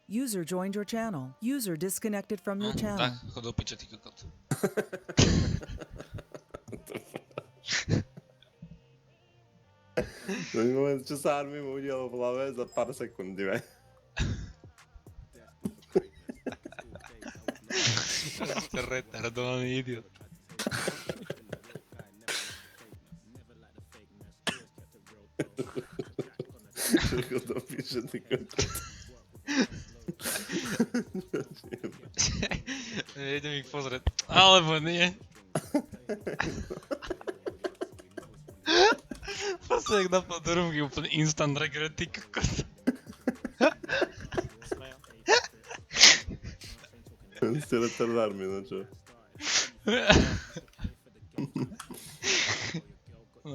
User joined your channel. User disconnected from your Tak, channel. chod do piče, ty kokot. To je moment, čo sa Armin udial v hlave za pár sekúnd, ne? Ste retardovaný idiot. Čo to píše, ty kokot? Idem ich pozrieť. Alebo nie. Proste jak napad do rumky, úplne instant regret, ty kokot. Ste retard Armin, no čo?